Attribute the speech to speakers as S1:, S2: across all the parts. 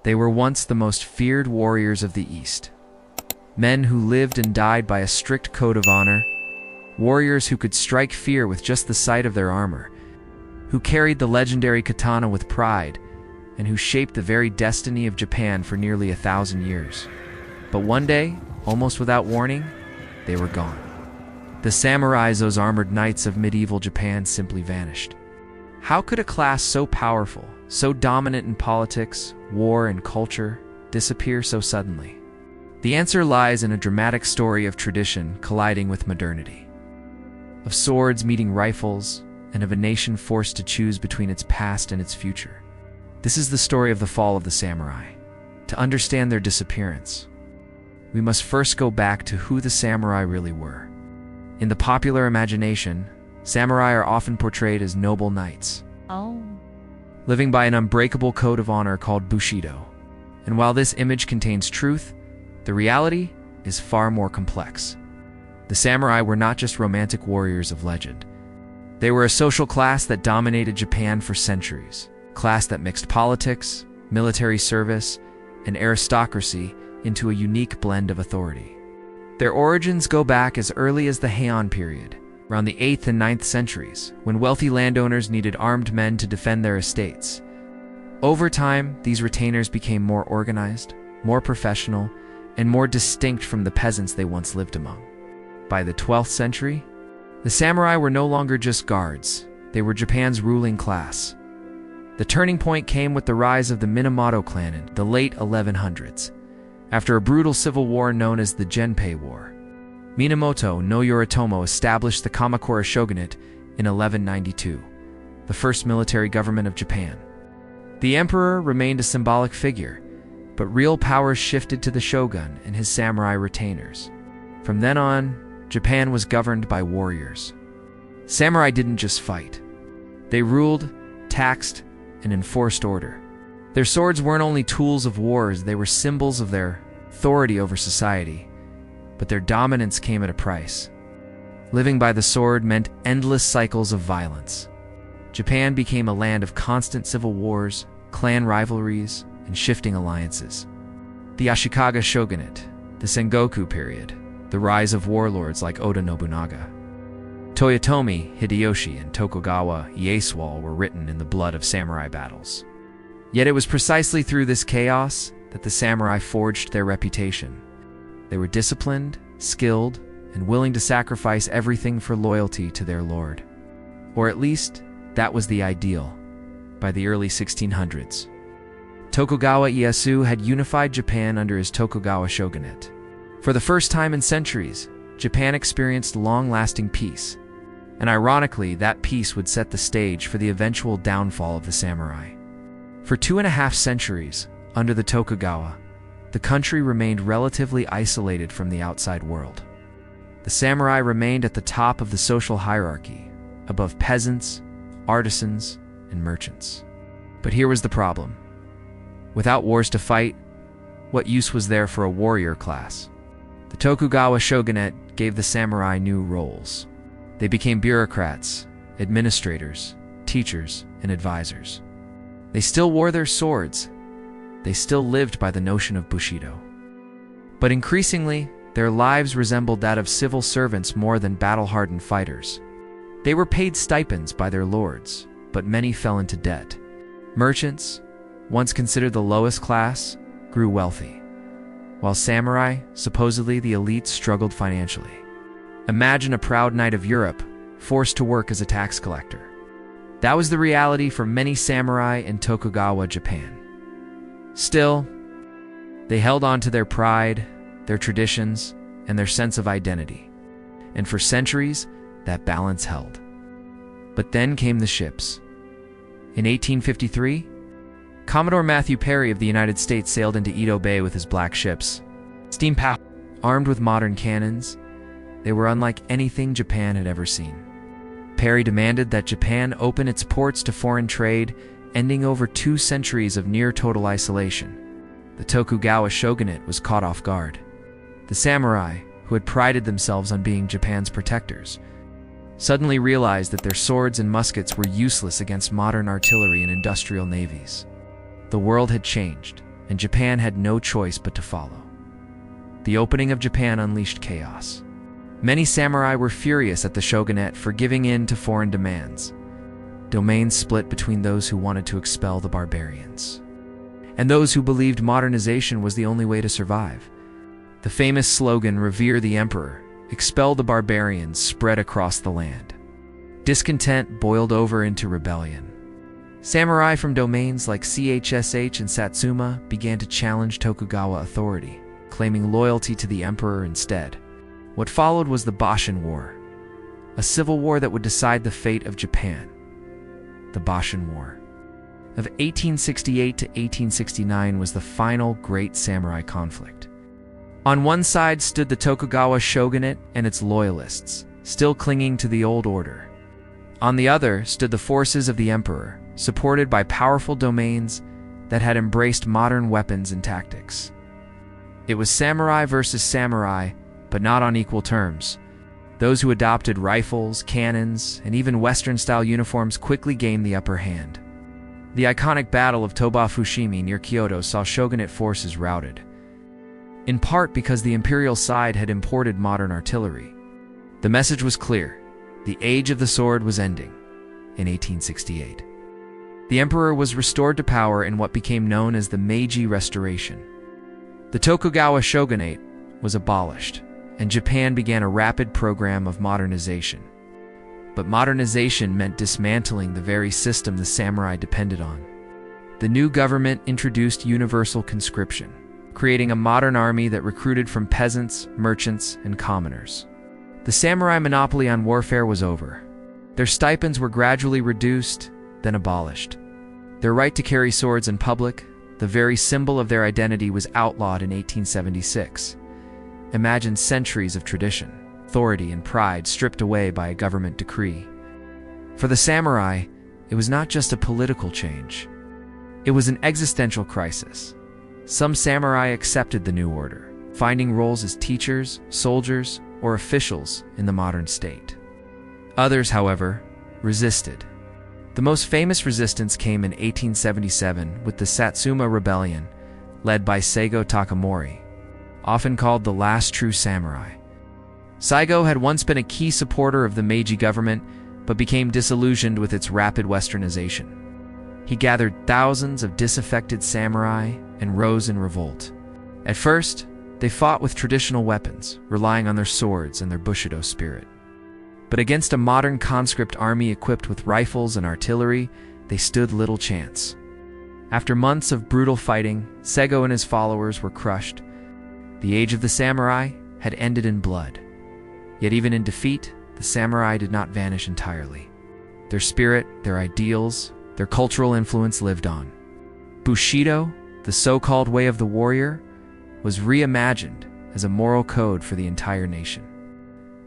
S1: They were once the most feared warriors of the East. Men who lived and died by a strict code of honor, warriors who could strike fear with just the sight of their armor, who carried the legendary katana with pride, and who shaped the very destiny of Japan for nearly 1,000 years. But one day, almost without warning, they were gone. The samurais, those armored knights of medieval Japan, simply vanished. How could a class so powerful, so dominant in politics, war, and culture, disappear so suddenly? The answer lies in a dramatic story of tradition colliding with modernity, of swords meeting rifles, and of a nation forced to choose between its past and its future. This is the story of the fall of the samurai. To understand their disappearance, we must first go back to who the samurai really were. In the popular imagination, samurai are often portrayed as noble knights, living by an unbreakable code of honor called Bushido. And while this image contains truth, the reality is far more complex. The samurai were not just romantic warriors of legend. They were a social class that dominated Japan for centuries, a class that mixed politics, military service, and aristocracy into a unique blend of authority. Their origins go back as early as the Heian period, around the 8th and 9th centuries, when wealthy landowners needed armed men to defend their estates. Over time, these retainers became more organized, more professional, and more distinct from the peasants they once lived among. By the 12th century, the samurai were no longer just guards, they were Japan's ruling class. The turning point came with the rise of the Minamoto clan in the late 1100s, after a brutal civil war known as the Genpei War. Minamoto no Yoritomo established the Kamakura shogunate in 1192, the first military government of Japan. The emperor remained a symbolic figure, but real power shifted to the shogun and his samurai retainers. From then on, Japan was governed by warriors. Samurai didn't just fight. They ruled, taxed, and enforced order. Their swords weren't only tools of wars, they were symbols of their authority over society, but their dominance came at a price. Living by the sword meant endless cycles of violence. Japan became a land of constant civil wars, clan rivalries, and shifting alliances. The Ashikaga shogunate, the Sengoku period, the rise of warlords like Oda Nobunaga, Toyotomi Hideyoshi, and Tokugawa Ieyasu were written in the blood of samurai battles. Yet it was precisely through this chaos that the samurai forged their reputation. They were disciplined, skilled, and willing to sacrifice everything for loyalty to their lord. Or at least, that was the ideal. By the early 1600s, Tokugawa Ieyasu had unified Japan under his Tokugawa shogunate. For the first time in centuries, Japan experienced long-lasting peace. And ironically, that peace would set the stage for the eventual downfall of the samurai. For 2.5 centuries, under the Tokugawa, the country remained relatively isolated from the outside world. The samurai remained at the top of the social hierarchy, above peasants, artisans, and merchants. But here was the problem. Without wars to fight, what use was there for a warrior class? The Tokugawa shogunate gave the samurai new roles. They became bureaucrats, administrators, teachers, and advisors. They still wore their swords. They still lived by the notion of Bushido. But increasingly, their lives resembled that of civil servants more than battle-hardened fighters. They were paid stipends by their lords, but many fell into debt. Merchants, once considered the lowest class, grew wealthy, while samurai, supposedly the elite, struggled financially. Imagine a proud knight of Europe, forced to work as a tax collector. That was the reality for many samurai in Tokugawa Japan. Still, they held on to their pride, their traditions, and their sense of identity. And for centuries, that balance held. But then came the ships. In 1853, Commodore Matthew Perry of the United States sailed into Edo Bay with his black ships. Steam-powered, armed with modern cannons, they were unlike anything Japan had ever seen. Perry demanded that Japan open its ports to foreign trade, ending over 2 centuries of near-total isolation. The Tokugawa shogunate was caught off guard. The samurai, who had prided themselves on being Japan's protectors, suddenly realized that their swords and muskets were useless against modern artillery and industrial navies. The world had changed, and Japan had no choice but to follow. The opening of Japan unleashed chaos. Many samurai were furious at the shogunate for giving in to foreign demands. Domains split between those who wanted to expel the barbarians and those who believed modernization was the only way to survive. The famous slogan, "Revere the Emperor, expel the barbarians," spread across the land. Discontent boiled over into rebellion. Samurai from domains like Chsh and Satsuma began to challenge Tokugawa authority, claiming loyalty to the emperor instead. What followed was the Boshin War, a civil war that would decide the fate of Japan. The Boshin War of 1868 to 1869 was the final great samurai conflict. On one side stood the Tokugawa shogunate and its loyalists, still clinging to the old order. On the other stood the forces of the emperor, supported by powerful domains that had embraced modern weapons and tactics. It was samurai versus samurai, but not on equal terms. Those who adopted rifles, cannons, and even Western-style uniforms quickly gained the upper hand. The iconic Battle of Toba Fushimi near Kyoto saw shogunate forces routed, in part because the imperial side had imported modern artillery. The message was clear: the age of the sword was ending in 1868. The emperor was restored to power in what became known as the Meiji Restoration. The Tokugawa shogunate was abolished, and Japan began a rapid program of modernization. But modernization meant dismantling the very system the samurai depended on. The new government introduced universal conscription, creating a modern army that recruited from peasants, merchants, and commoners. The samurai monopoly on warfare was over. Their stipends were gradually reduced, then abolished. Their right to carry swords in public, the very symbol of their identity, was outlawed in 1876. Imagine centuries of tradition, authority, and pride stripped away by a government decree. For the samurai, it was not just a political change. It was an existential crisis. Some samurai accepted the new order, finding roles as teachers, soldiers, or officials in the modern state. Others, however, resisted. The most famous resistance came in 1877 with the Satsuma Rebellion, led by Seigo Takamori, often called the last true samurai. Saigo had once been a key supporter of the Meiji government, but became disillusioned with its rapid westernization. He gathered thousands of disaffected samurai and rose in revolt. At first, they fought with traditional weapons, relying on their swords and their Bushido spirit. But against a modern conscript army equipped with rifles and artillery, they stood little chance. After months of brutal fighting, Seigo and his followers were crushed. The age of the samurai had ended in blood. Yet even in defeat, the samurai did not vanish entirely. Their spirit, their ideals, their cultural influence lived on. Bushido, the so-called way of the warrior, was reimagined as a moral code for the entire nation.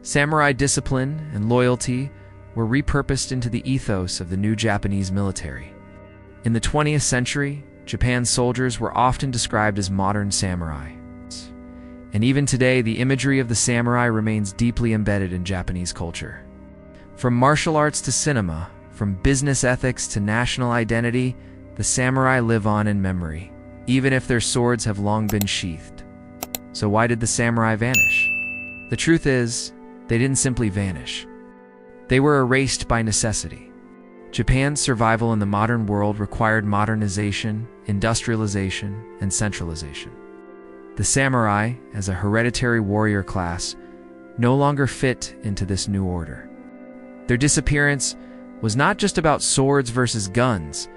S1: Samurai discipline and loyalty were repurposed into the ethos of the new Japanese military. In the 20th century, Japan's soldiers were often described as modern samurai. And even today, the imagery of the samurai remains deeply embedded in Japanese culture. From martial arts to cinema, from business ethics to national identity, the samurai live on in memory, even if their swords have long been sheathed. So why did the samurai vanish? The truth is, they didn't simply vanish. They were erased by necessity. Japan's survival in the modern world required modernization, industrialization, and centralization. The samurai, as a hereditary warrior class, no longer fit into this new order. Their disappearance was not just about swords versus guns,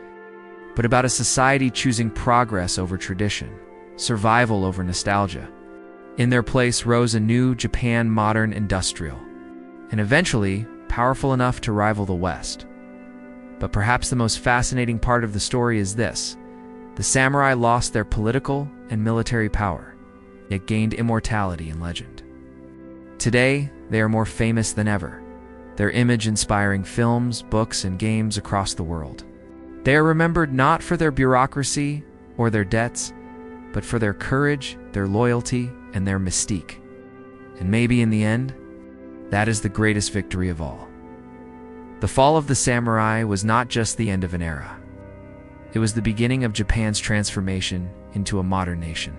S1: but about a society choosing progress over tradition, survival over nostalgia. In their place rose a new Japan, modern, industrial, and eventually powerful enough to rival the West. But perhaps the most fascinating part of the story is this: the samurai lost their political and military power, yet gained immortality and legend. Today, they are more famous than ever, their image inspiring films, books, and games across the world. They are remembered not for their bureaucracy or their debts, but for their courage, their loyalty, and their mystique. And maybe in the end, that is the greatest victory of all. The fall of the samurai was not just the end of an era. It was the beginning of Japan's transformation into a modern nation.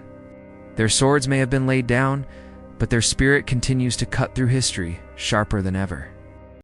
S1: Their swords may have been laid down, but their spirit continues to cut through history, sharper than ever.